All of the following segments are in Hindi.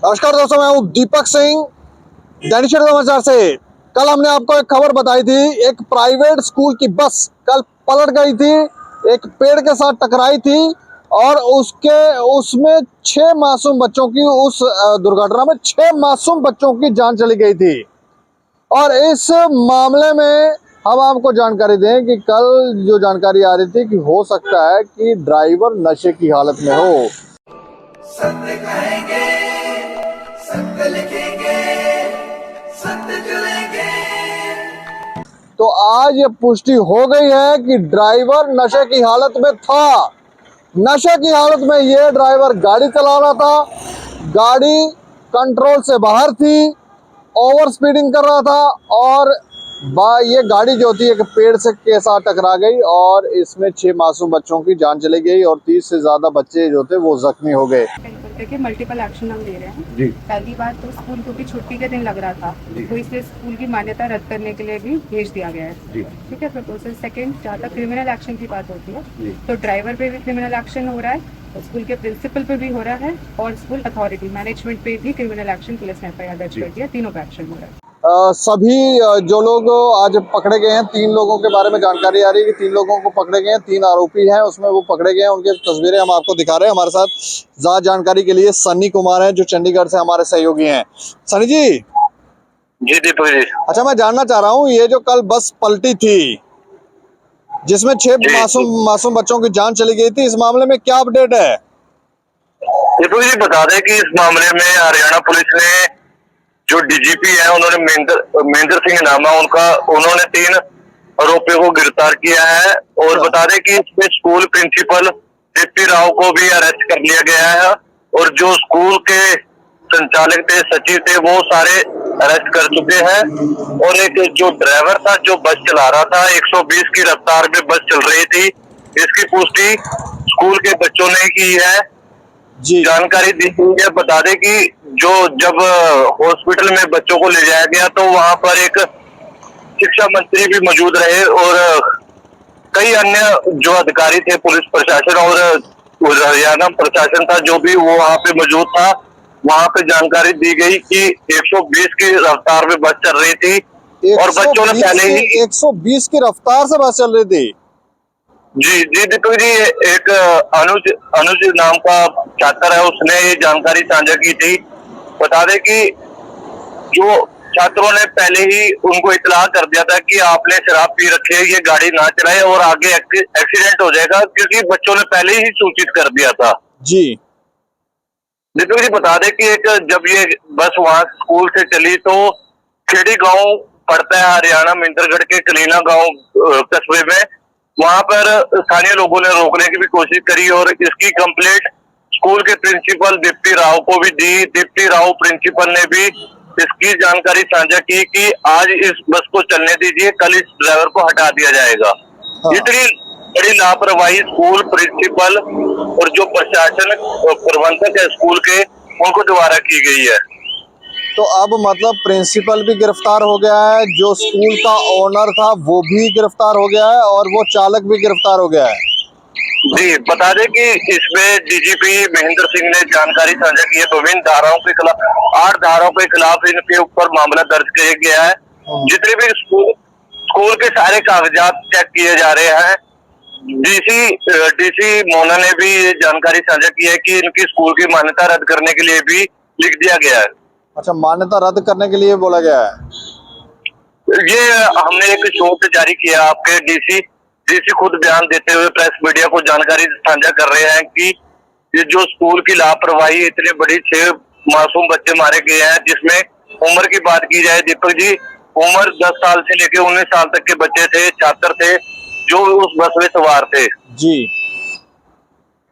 नमस्कार दोस्तों, मैं हूं दीपक सिंह, दैनिक समाचार से। कल हमने आपको एक खबर बताई थी। एक प्राइवेट स्कूल की बस कल पलट गई थी, एक पेड़ के साथ टकराई थी और उसमें 6 मासूम बच्चों की उस दुर्घटना में 6 मासूम बच्चों की जान चली गई थी। और इस मामले में हम आपको जानकारी दें कि कल जो जानकारी आ रही थी कि हो सकता है कि ड्राइवर नशे की हालत में हो। सत्य कहेंगे, सत्य लिखेंगे, सत्य चलेंगे। तो आज ये पुष्टि हो गई है कि ड्राइवर नशे की हालत में था। नशे की हालत में ये ड्राइवर गाड़ी चला रहा था, गाड़ी कंट्रोल से बाहर थी, ओवर स्पीडिंग कर रहा था और ये गाड़ी जो थी एक पेड़ से के साथ टकरा गई और इसमें 6 मासूम बच्चों की जान चली गई और 30 से ज्यादा बच्चे जो थे वो जख्मी हो गए। देखिए, मल्टीपल एक्शन हम ले रहे हैं जी। पहली बात तो स्कूल को भी छुट्टी के दिन लग रहा था, तो इसलिए स्कूल की मान्यता रद्द करने के लिए भी भेज दिया गया है। ठीक है, प्रपोजल। सेकंड, जहाँ तक क्रिमिनल एक्शन की बात होती है तो ड्राइवर पे भी क्रिमिनल एक्शन हो रहा है, स्कूल के प्रिंसिपल पे भी हो रहा है और स्कूल अथॉरिटी मैनेजमेंट पे भी क्रिमिनल एक्शन पुलिस ने FIR दर्ज कर दिया। तीनों पे एक्शन हो रहा है। सभी जो लोग आज पकड़े गए हैं, 3 लोगों के बारे में जानकारी आ रही है कि 3 लोगों को पकड़े गए हैं, 3 आरोपी हैं उसमें, वो पकड़े गए हैं। उनकी तस्वीरें हम आपको दिखा रहे हैं। हमारे साथ ज्यादा जानकारी के लिए सन्नी कुमार हैं जो चंडीगढ़ से हमारे सहयोगी हैं। सन्नी जी। जी दीपक जी। अच्छा, मैं जानना चाह रहा हूँ, ये जो कल बस पलटी थी जिसमें 6 मासूम बच्चों की जान चली गई थी, इस मामले में क्या अपडेट है? दीपक जी, बता दें कि इस मामले में हरियाणा पुलिस ने जो DGP है उन्होंने महेंद्र सिंह नाम है उनका, उन्होंने 3 आरोपियों को गिरफ्तार किया है। और बता दें कि इसमें स्कूल प्रिंसिपल दीप्ति राव को भी अरेस्ट कर लिया गया है और जो स्कूल के संचालक थे, सचिव थे, वो सारे अरेस्ट कर चुके हैं। और एक जो ड्राइवर था जो बस चला रहा था, 120 की रफ्तार में बस चल रही थी, इसकी पुष्टि स्कूल के बच्चों ने की है। जी। जानकारी दी गई है। बता दें कि जब हॉस्पिटल में बच्चों को ले जाया गया तो वहां पर एक शिक्षा मंत्री भी मौजूद रहे और कई अन्य जो अधिकारी थे, पुलिस प्रशासन और हरियाणा प्रशासन था जो भी वो वहां पे मौजूद था। वहां पे जानकारी दी गई कि 120 की रफ्तार में बस चल रही थी और बच्चों ने पहले ही 120 की रफ्तार से बस चल रही थी। जी दीपक जी, एक अनुज नाम का छात्र है, उसने ये जानकारी साझा की थी। बता दें कि जो छात्रों ने पहले ही उनको इत्तला कर दिया था कि आपने शराब पी रखी है, ये गाड़ी ना चलाए और आगे एक्सीडेंट हो जाएगा, क्योंकि बच्चों ने पहले ही सूचित कर दिया था। जी दीपक जी, बता दें कि जब ये बस वहां स्कूल से चली तो खेड़ी गांव पड़ता है हरियाणा मिंदरगढ़ के कलीना गांव कस्बे में। वहां पर स्थानीय लोगों ने रोकने की भी कोशिश करी और इसकी कंप्लेंट स्कूल के प्रिंसिपल दीप्ति राव को भी दी। दीप्ति राव प्रिंसिपल ने भी इसकी जानकारी साझा की कि आज इस बस को चलने दीजिए, कल इस ड्राइवर को हटा दिया जाएगा। हाँ। इतनी बड़ी लापरवाही स्कूल प्रिंसिपल और जो प्रशासन प्रबंधक है स्कूल के, उनको द्वारा की गई है। तो अब मतलब प्रिंसिपल भी गिरफ्तार हो गया है, जो स्कूल का ओनर था वो भी गिरफ्तार हो गया है और वो चालक भी गिरफ्तार हो गया है। जी, बता दें कि इसमें DGP महेंद्र सिंह ने जानकारी साझा की है। विभिन्न धाराओं के खिलाफ 8 धाराओं के खिलाफ इनके ऊपर मामला दर्ज किया गया है। जितने भी स्कूल के सारे कागजात चेक किए जा रहे हैं। DC मोना ने भी ये जानकारी साझा की है कि इनकी स्कूल की मान्यता रद्द करने के लिए भी लिख दिया गया है। अच्छा, मान्यता रद्द करने के लिए बोला गया है। ये हमने एक शोध जारी किया, आपके DC खुद बयान देते हुए प्रेस मीडिया को जानकारी साझा कर रहे हैं कि ये जो स्कूल की लापरवाही, इतनी बड़ी 6 मासूम बच्चे मारे गए हैं, जिसमें उम्र की बात की जाए दीपक जी, उम्र 10 साल से लेकर 19 साल तक के बच्चे थे, छात्र थे जो उस बस में सवार थे। जी।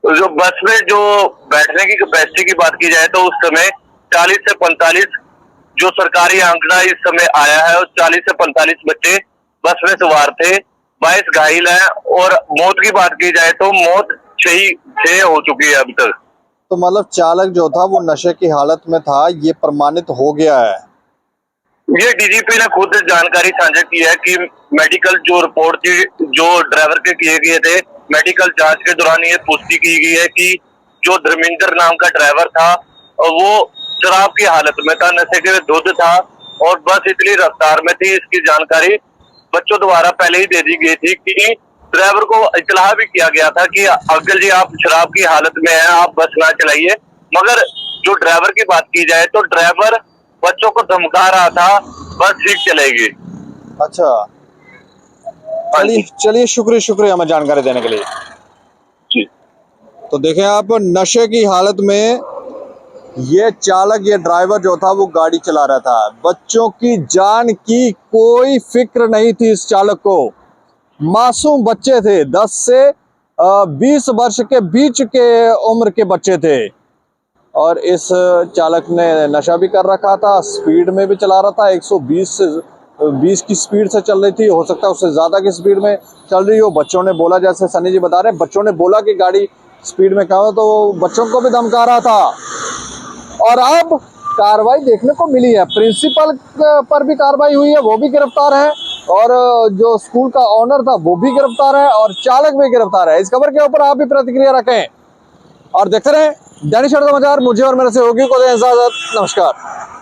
जो बस में जो बैठने की कैपेसिटी की बात की जाए तो उस समय 40 से 45 जो सरकारी आंकड़ा इस समय आया है, और 40 से 45 बच्चे बस में सवार थे, 22 घायल हैं और मौत की बात की जाए तो मौत 6 हो चुकी है अभी तक। तो मतलब चालक जो था वो नशे की हालत में था, ये प्रमाणित हो गया है। ये DGP ने खुद जानकारी साझा की है कि मेडिकल जो रिपोर्ट थी जो ड्राइवर के किए गए थे, मेडिकल जांच के दौरान ये पुष्टि की गई है कि जो धर्मेंद्र नाम का ड्राइवर था वो शराब की हालत में था, नशे के धुत था और बस इतनी रफ्तार में थी। इसकी जानकारी बच्चों द्वारा पहले ही दे दी गई थी कि ड्राइवर को इत्तला भी किया गया था कि अंकल जी आप शराब की हालत में हैं, आप बस ना चलाइए। मगर जो ड्राइवर की बात की जाए तो ड्राइवर बच्चों को धमका रहा था, बस ठीक चलेगी। अच्छा, चलिए चलिए, शुक्रिया हमें जानकारी देने के लिए। जी। तो देखें आप, नशे की हालत में ये चालक, ये ड्राइवर जो था वो गाड़ी चला रहा था। बच्चों की जान की कोई फिक्र नहीं थी इस चालक को। मासूम बच्चे थे, 10 से 20 वर्ष के बीच के उम्र के बच्चे थे और इस चालक ने नशा भी कर रखा था, स्पीड में भी चला रहा था। 120 से 20 की स्पीड से चल रही थी, हो सकता है उससे ज़्यादा की स्पीड में चल रही हो। बच्चों ने बोला, जैसे सनी जी बता रहे हैं, बच्चों ने बोला कि गाड़ी स्पीड में कहाँ हो, तो वो बच्चों को भी धमका रहा था। और अब कार्रवाई देखने को मिली है, प्रिंसिपल पर भी कार्रवाई हुई है, वो भी गिरफ्तार है और जो स्कूल का ऑनर था वो भी गिरफ्तार है और चालक भी गिरफ्तार है। इस खबर के ऊपर आप भी प्रतिक्रिया रखें और देखते रहें दैनिक सवेरा समाचार। मुझे और मेरे सहयोगी को दें इजाजत। नमस्कार।